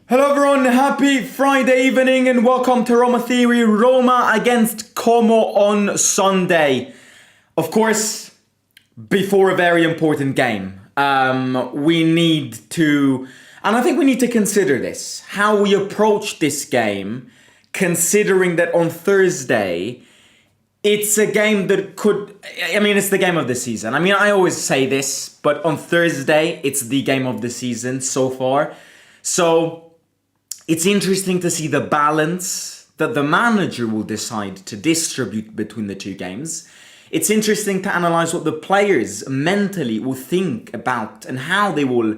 Hello everyone, happy Friday evening and welcome to Roma Theory. Roma against Como on Sunday. Of course, before a very important game, we need to, and I think we need to consider this, how we approach this game, considering that on Thursday, it's a game that it's the game of the season. I always say this, but on Thursday, it's the game of the season so far. So, it's interesting to see the balance that the manager will decide to distribute between the two games. It's interesting to analyze what the players mentally will think about and how they will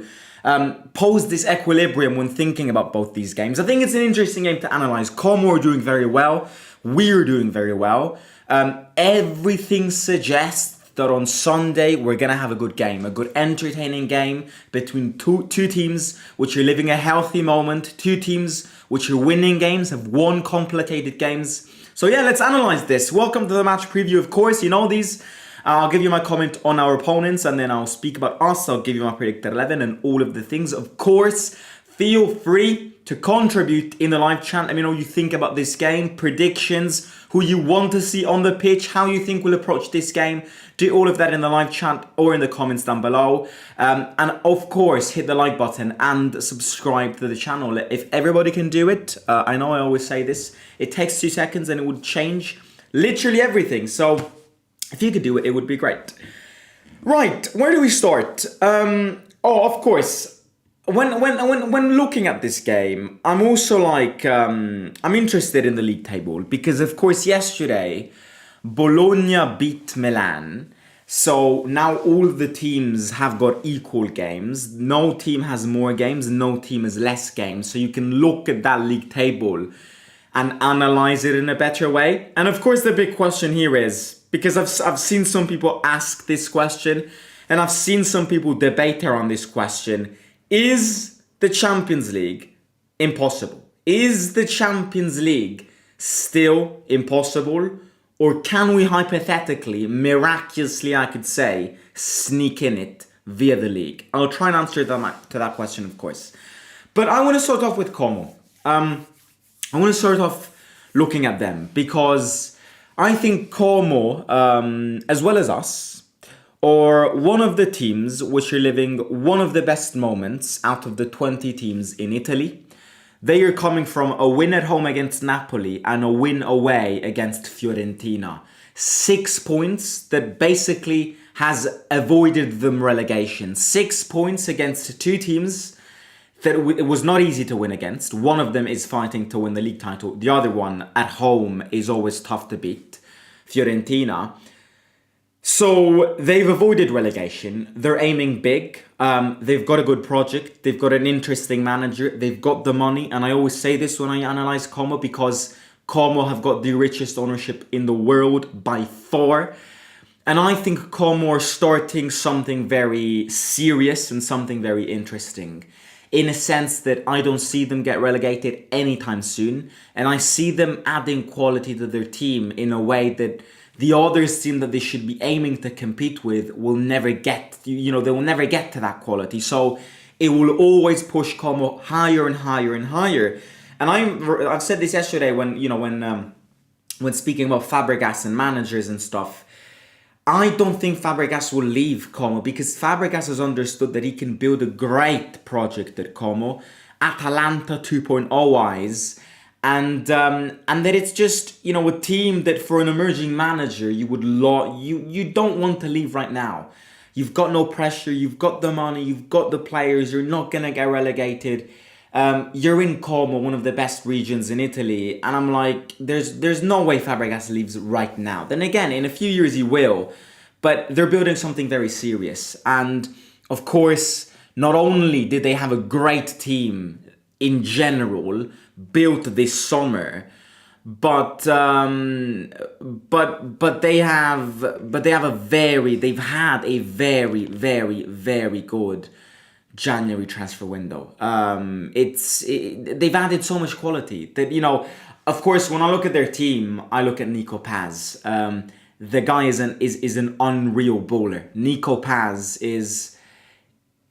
pose this equilibrium when thinking about both these games. I think it's an interesting game to analyze. Como are doing very well. We're doing very well. Everything suggests that on Sunday we're going to have a good game, a good entertaining game between two teams which are living a healthy moment, two teams which are winning games, have won complicated games. So yeah, let's analyze this. Welcome to the match preview, of course, you know these. I'll give you my comment on our opponents and then I'll speak about us. I'll give you my predicted 11 and all of the things. Of course, feel free to contribute in the live chat. Let me know what you think about this game, predictions, who you want to see on the pitch, how you think we'll approach this game. Do all of that in the live chat or in the comments down below. And of course, hit the like button and subscribe to the channel. If everybody can do it, I know I always say this, it takes 2 seconds and it would change literally everything. So if you could do it, it would be great. Right, where do we start? Of course, when looking at this game, I'm also I'm interested in the league table because, of course, yesterday Bologna beat Milan. So now all the teams have got equal games. No team has more games, no team has less games. So you can look at that league table and analyze it in a better way. And of course, the big question here is, because I've seen some people ask this question and I've seen some people debate around this question. Is the Champions League impossible? Is the Champions League still impossible? Or can we hypothetically, miraculously, I could say, sneak in it via the league? I'll try and answer to that question, of course. But I want to start off with Como. I want to start off looking at them because I think Como, as well as us, or one of the teams which are living one of the best moments out of the 20 teams in Italy. They are coming from a win at home against Napoli and a win away against Fiorentina. 6 points that basically has avoided them relegation. 6 points against two teams that it was not easy to win against. One of them is fighting to win the league title. The other one at home is always tough to beat, Fiorentina. So they've avoided relegation. They're aiming big. They've got a good project. They've got an interesting manager. They've got the money. And I always say this when I analyze Como because Como have got the richest ownership in the world by far. And I think Como are starting something very serious and something very interesting. In a sense that I don't see them get relegated anytime soon. And I see them adding quality to their team in a way that the other team that they should be aiming to compete with will never get, they will never get to that quality. So it will always push Como higher and higher and higher. And I've said this yesterday when speaking about Fabregas and managers and stuff. I don't think Fabregas will leave Como because Fabregas has understood that he can build a great project at Como, Atalanta 2.0 wise. And that it's just, a team that for an emerging manager, you don't want to leave right now. You've got no pressure, you've got the money, you've got the players, you're not going to get relegated. You're in Como, one of the best regions in Italy. And I'm like, there's no way Fabregas leaves right now. Then again, in a few years he will. But they're building something very serious. And of course, not only did they have a great team in general built this summer, but they've had a very, very, very good January transfer window. They've added so much quality that, of course, when I look at their team, I look at Nico Paz. The guy is an unreal bowler. Nico Paz is,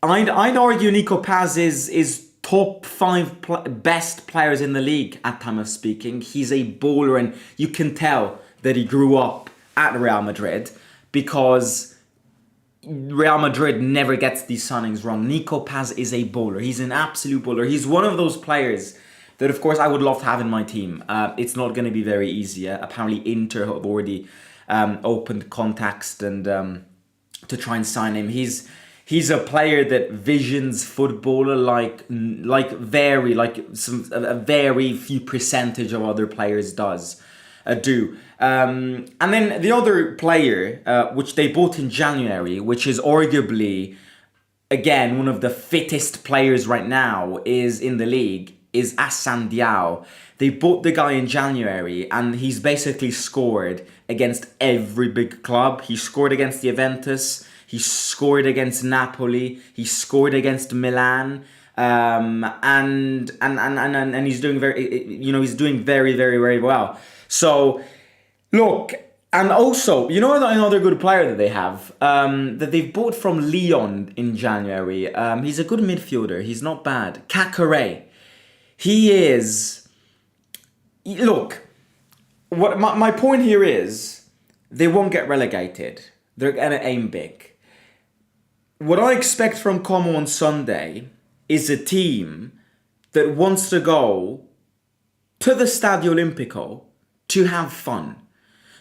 I'd argue Nico Paz is top five best players in the league at time of speaking. He's a baller, and you can tell that he grew up at Real Madrid because Real Madrid never gets these signings wrong. Nico Paz is a baller. He's an absolute baller. He's one of those players that, of course, I would love to have in my team. It's not going to be very easy. Apparently, Inter have already opened contacts and to try and sign him. He's a player that visions footballer like a very few percentage of other players do. And then the other player, which they bought in January, which is arguably, again, one of the fittest players right now is in the league, is Assane Diao. They bought the guy in January, and he's basically scored against every big club. He scored against Juventus. He scored against Napoli. He scored against Milan. And he's doing he's doing very, very, very well. So, look, and also, you know another good player that they have, that they've bought from Lyon in January. He's a good midfielder. He's not bad. Kakare. He is... Look, what my point here is, they won't get relegated. They're going to aim big. What I expect from Como on Sunday is a team that wants to go to the Stadio Olimpico to have fun.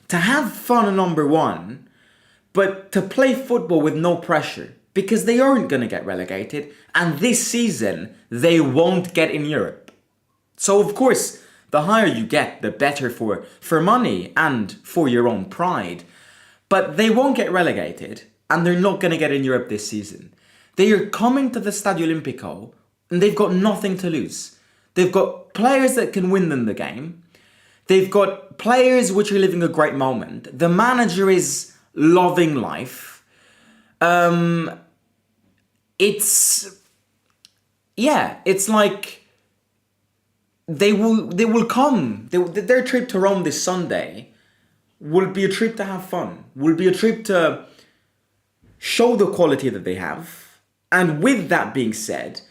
To have fun, number one, but to play football with no pressure, because they aren't going to get relegated, and this season they won't get in Europe. So of course, the higher you get, the better for money and for your own pride. But they won't get relegated, and they're not going to get in Europe this season. They are coming to the Stadio Olimpico, and they've got nothing to lose. They've got players that can win them the game. They've got players which are living a great moment. The manager is loving life. It's like they will come. Their trip to Rome this Sunday will be a trip to have fun. Will be a trip to show the quality that they have. And with that being said,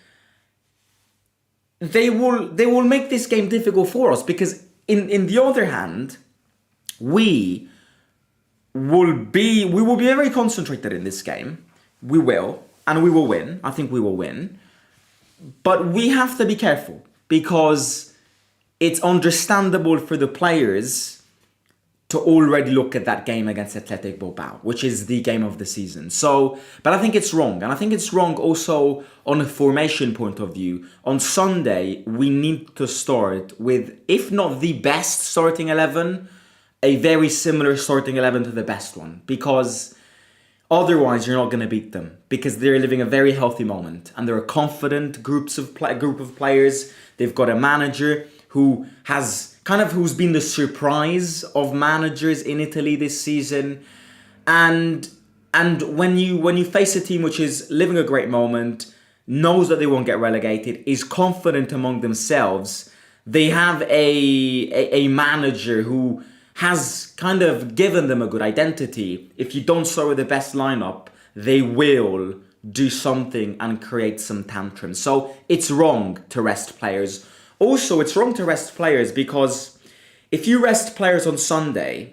they will make this game difficult for us, because in the other hand, we will be very concentrated in this game. We will, and we will win. I think we will win. But we have to be careful, because it's understandable for the players to already look at that game against Athletic Bilbao, which is the game of the season. So, but I think it's wrong. And I think it's wrong also on a formation point of view. On Sunday, we need to start with, if not the best starting 11, a very similar starting 11 to the best one. Because otherwise, you're not going to beat them. Because they're living a very healthy moment. And they're a confident group of players. They've got a manager who's been the surprise of managers in Italy this season. And when you face a team which is living a great moment, knows that they won't get relegated, is confident among themselves, they have a manager who has kind of given them a good identity. If you don't start with the best lineup, they will do something and create some tantrums. So it's wrong to rest players. Also, it's wrong to rest players because if you rest players on Sunday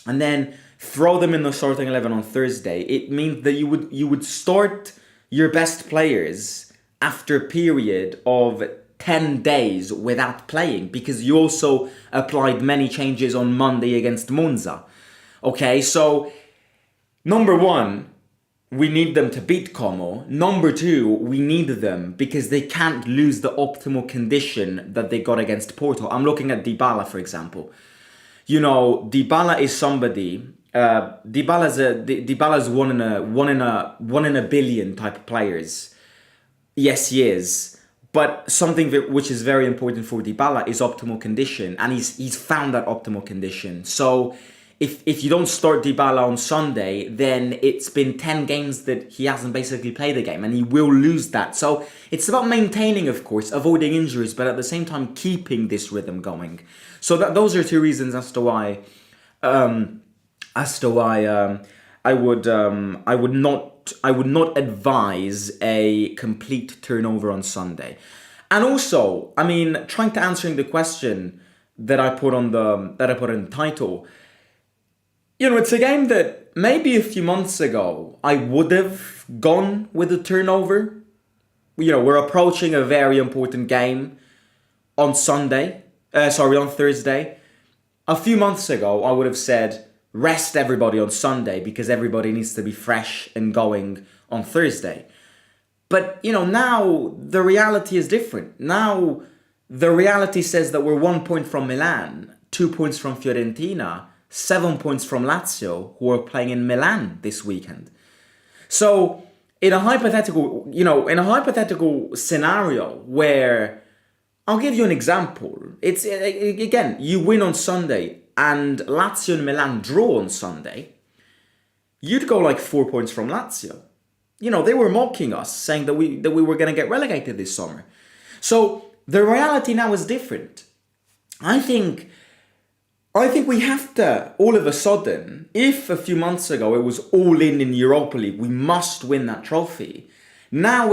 and then throw them in the starting 11 on Thursday, it means that you would start your best players after a period of 10 days without playing, because you also applied many changes on Monday against Monza. Okay, so number one, we need them to beat Como. Number two, we need them because they can't lose the optimal condition that they got against Porto. I'm looking at Dybala, for example. You know, Dybala is somebody. Dybala's one in a billion type of players. Yes, he is. But something which is very important for Dybala is optimal condition, and he's found that optimal condition. So if you don't start Dybala on Sunday, then it's been 10 games that he hasn't basically played the game, and he will lose that. So it's about maintaining, of course, avoiding injuries, but at the same time keeping this rhythm going. So those are two reasons as to why I would not advise a complete turnover on Sunday. And also, I mean, trying to answering the question that I put in the title, it's a game that maybe a few months ago I would have gone with a turnover. We're approaching a very important game on on Thursday. A few months ago, I would have said, rest everybody on Sunday because everybody needs to be fresh and going on Thursday. But, now the reality is different. Now, the reality says that we're 1 point from Milan, 2 points from Fiorentina, 7 points from Lazio, who are playing in Milan this weekend. So, in a hypothetical scenario where, I'll give you an example. It's, again, you win on Sunday and Lazio and Milan draw on Sunday, you'd go like 4 points from Lazio. They were mocking us, saying that we were going to get relegated this summer. So the reality now is different. I think we have to, all of a sudden, if a few months ago it was all in Europa League, we must win that trophy. Now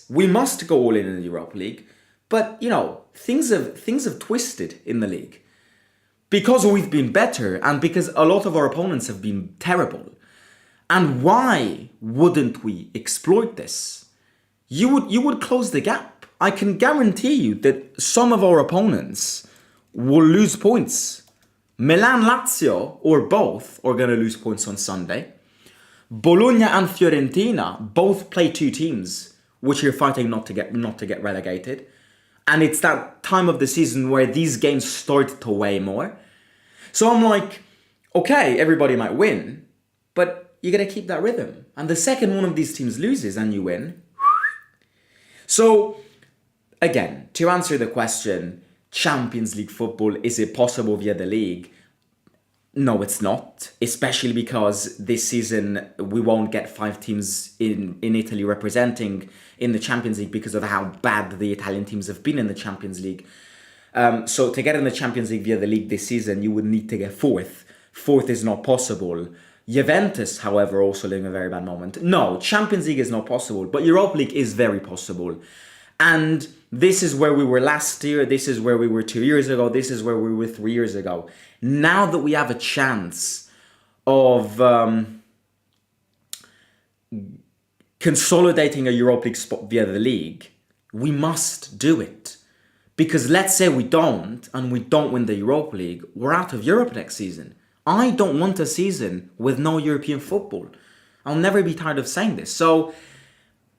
we must go all in the Europa League. But, things have twisted in the league. Because we've been better and because a lot of our opponents have been terrible. And why wouldn't we exploit this? You would close the gap. I can guarantee you that some of our opponents will lose points. Milan, Lazio, or both are going to lose points on Sunday. Bologna and Fiorentina both play two teams which are fighting not to get relegated. And it's that time of the season where these games start to weigh more. So I'm like, okay, everybody might win, but you got to keep that rhythm. And the second one of these teams loses and you win. So, again, to answer the question, Champions League football, is it possible via the league? No, it's not. Especially because this season we won't get 5 teams in Italy representing in the Champions League because of how bad the Italian teams have been in the Champions League. So to get in the Champions League via the league this season, you would need to get 4th. 4th is not possible. Juventus, however, also living a very bad moment. No, Champions League is not possible, but Europa League is very possible. And this is where we were last year, this is where we were 2 years ago, this is where we were 3 years ago. Now that we have a chance of consolidating a Europa League spot via the league, we must do it. Because let's say we don't, and we don't win the Europa League, we're out of Europe next season. I don't want a season with no European football. I'll never be tired of saying this. So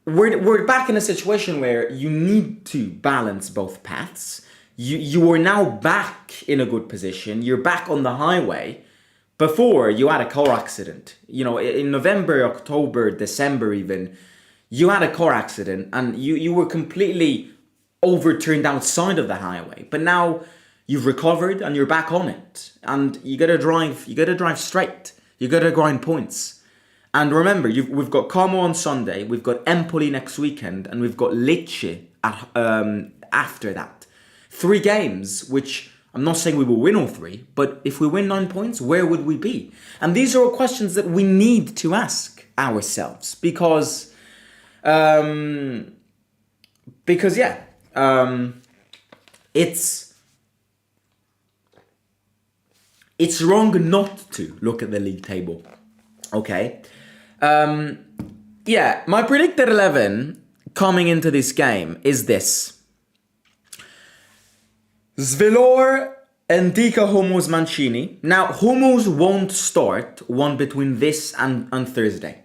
we're back in a situation where you need to balance both paths. You are now back in a good position. You're back on the highway. Before, you had a car accident. In November, October, December even, you had a car accident and you were completely overturned outside of the highway. But now you've recovered and you're back on it. And you gotta drive straight. You gotta grind points. And remember, we've got Como on Sunday, we've got Empoli next weekend, and we've got Lecce after that. 3 games, which I'm not saying we will win all 3, but if we win 9 points, where would we be? And these are all questions that we need to ask ourselves because it's wrong not to look at the league table. Okay. My predicted 11 coming into this game is this. Svelor, Endika, Hummels, Mancini. Now, Hummels won't start one between this and Thursday.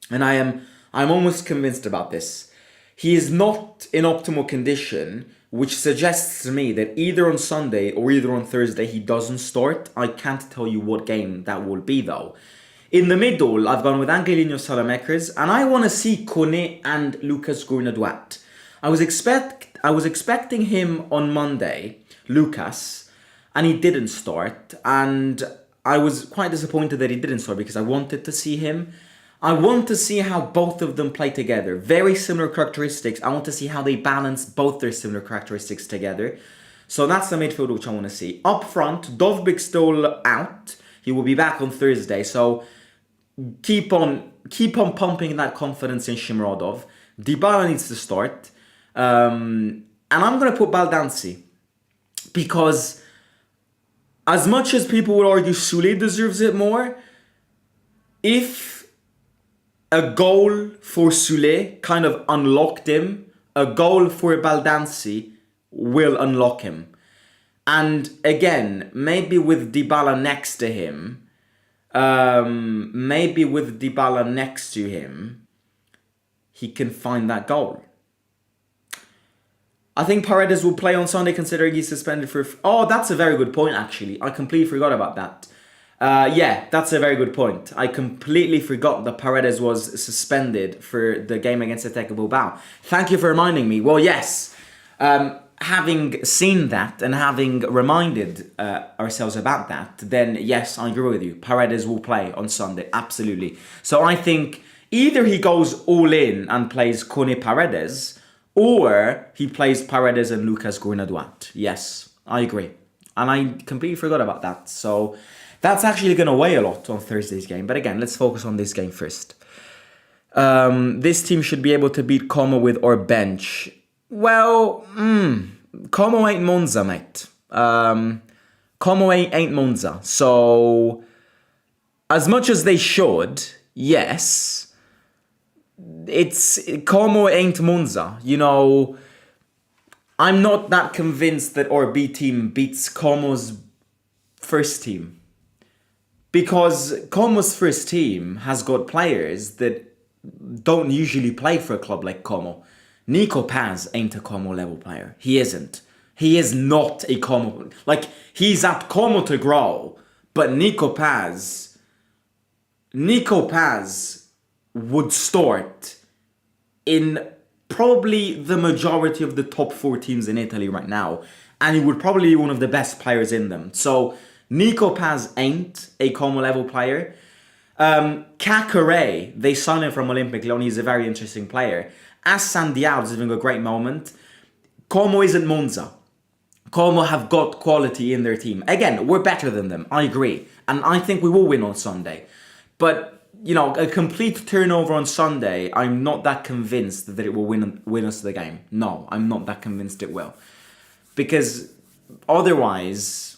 And I'm almost convinced about this. He is not in optimal condition, which suggests to me that either on Sunday or either on Thursday he doesn't start. I can't tell you what game that will be though. In the middle, I've gone with Angelino Salamakers, and I want to see Kone and Lucas Gournadoit. I was expecting him on Monday, Lucas, and he didn't start, and I was quite disappointed that he didn't start because I wanted to see him. I want to see how both of them play together. Very similar characteristics. I want to see how they balance both their similar characteristics together. So that's the midfield which I want to see. Up front, Dovbyk still out. He will be back on Thursday, so keep on pumping that confidence in Shimorodov. Dybala needs to start. And I'm going to put Baldanzi because as much as people would argue Sule deserves it more, if a goal for Sule kind of unlocked him, a goal for Baldanzi will unlock him. And again, maybe with Dybala next to him, he can find that goal. I think Paredes will play on Sunday considering he's suspended for... Oh, that's a very good point, actually. I completely forgot about that. Yeah, that's a very good point. I completely forgot that Paredes was suspended for the game against Athletic Bilbao. Thank you for reminding me. Well, yes. Having seen that and having reminded ourselves about that, then yes, I agree with you. Paredes will play on Sunday, absolutely. So I think either he goes all in and plays Kone Paredes, or he plays Paredes and Lucas Gournadoit. Yes, I agree. And I completely forgot about that. So that's actually going to weigh a lot on Thursday's game. But again, let's focus on this game first. This team should be able to beat Como with our bench. Well, Como ain't Monza, mate. Como ain't Monza. So, as much as they should, yes, Como ain't Monza. You know, I'm not that convinced that our B team beats Como's first team. Because Como's first team has got players that don't usually play for a club like Como. Nico Paz ain't a Como level player. He isn't. He is not a Como... Like, he's at Como to grow. But Nico Paz would start in probably the majority of the top 4 teams in Italy right now. And he would probably be one of the best players in them. So, Nico Paz ain't a Como level player. Kakare, they signed him from Olympic Lyon. He's a very interesting player. Hassan Diab is having a great moment. Como isn't Monza. Como have got quality in their team. Again, we're better than them. I agree. And I think we will win on Sunday. But, you know, a complete turnover on Sunday, I'm not that convinced that it will win us the game. No, I'm not that convinced it will. Because otherwise,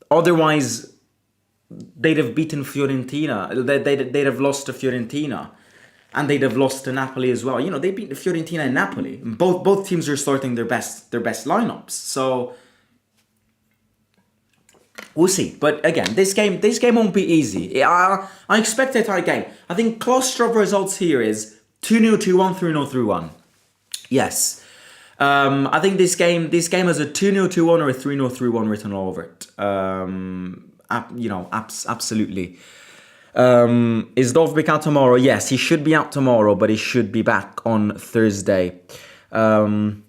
they'd have beaten Fiorentina. They'd have lost to Fiorentina. And they'd have lost to Napoli as well. You know, they beat Fiorentina and Napoli. Both teams are starting their best lineups. So we'll see. But again, this game won't be easy. I expect a tight game. I think cluster of results here is 2-0, 2-1, 3-0, 3-1. Yes. I think this game has a 2-0, 2-1 or a 3-0, 3-1 written all over it. Absolutely. Is Dovbyk out tomorrow? Yes, he should be out tomorrow, but he should be back on Thursday. Time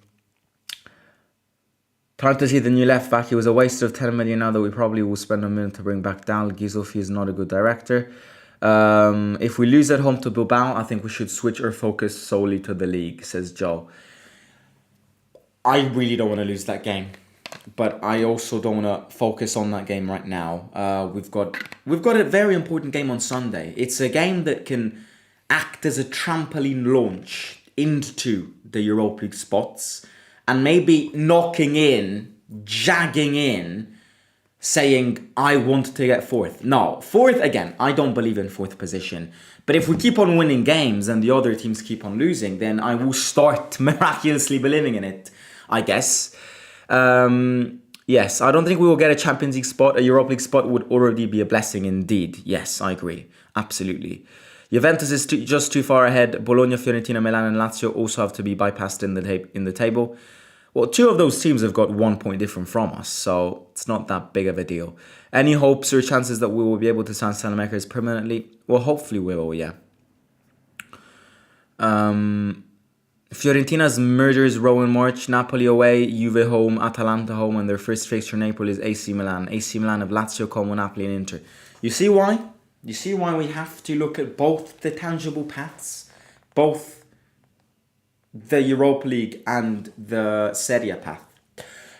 to see the new left back. He was a waste of 10 million now that we probably will spend a minute to bring back Dal. Gizofi is not a good director. If we lose at home to Bilbao, I think we should switch our focus solely to the league, says Joe. I really don't want to lose that game. But I also don't want to focus on that game right now. We've got a very important game on Sunday. It's a game that can act as a trampoline launch into the Europa League spots and maybe jagging in, saying, I want to get fourth. No, fourth, again, I don't believe in fourth position. But if we keep on winning games and the other teams keep on losing, then I will start miraculously believing in it, I guess. Yes, I don't think we will get a Champions League spot. A Europa League spot would already be a blessing indeed. Yes, I agree. Absolutely. Juventus is just too far ahead. Bologna, Fiorentina, Milan and Lazio also have to be bypassed in the table. Well, 2 of those teams have got 1 point different from us, so it's not that big of a deal. Any hopes or chances that we will be able to sign Salamakers permanently? Well, hopefully we will, yeah. Fiorentina's murders row in March. Napoli away, Juve home, Atalanta home, and their first fixture in April is AC Milan. AC Milan of Lazio, Como, Napoli and Inter. You see why? You see why we have to look at both the tangible paths? Both the Europa League and the Serie A path.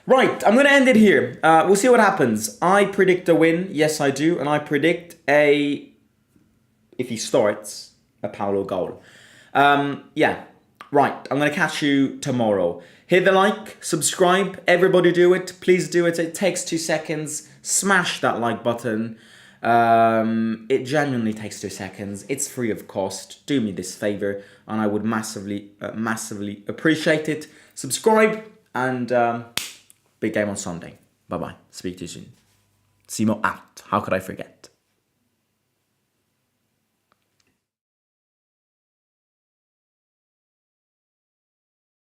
Right, I'm going to end it here. We'll see what happens. I predict a win. Yes, I do. And I predict if he starts, a Paolo goal. Yeah. Right, I'm going to catch you tomorrow. Hit the like, subscribe, everybody do it. Please do it. It takes 2 seconds. Smash that like button. It genuinely takes 2 seconds. It's free of cost. Do me this favor and I would massively appreciate it. Subscribe and big game on Sunday. Bye-bye. Speak to you soon. Simo out. How could I forget?